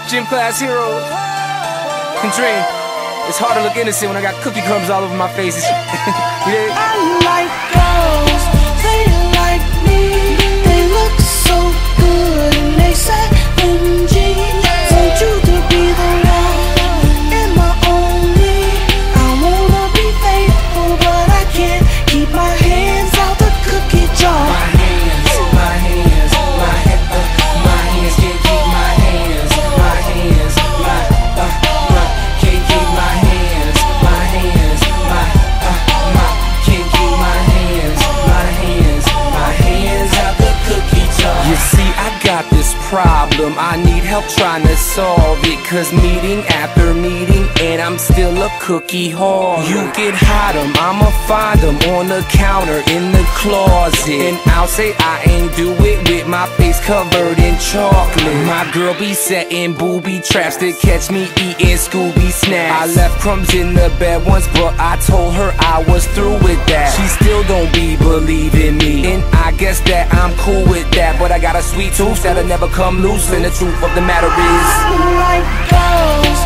Gym class heroes. And Dream, it's hard to look innocent when I got cookie crumbs all over my faces. Yeah. I like girls, they like me. They look so good and they say MG. Want you to be the one and my only. I wanna be faithful, but I can't keep my hands out the cookie jar. My hands can't keep my hands. Can't keep my hands. My hands out the cookie jar. You see, I got this problem, I need help trying to solve it. Cause meeting after meeting, and I'm still a cookie hog. You can hide them, I'ma find them on the counter in the closet. And I'll say I ain't do it with my face covered in chocolate. My girl be setting booby traps to catch me eating Scooby snacks. I left crumbs in the bed once, but I told her I was through with that. She still don't be believing me, and I guess that I'm cool with that. But I got a sweet tooth that'll never come loose, and the truth of the matter is, I like girls,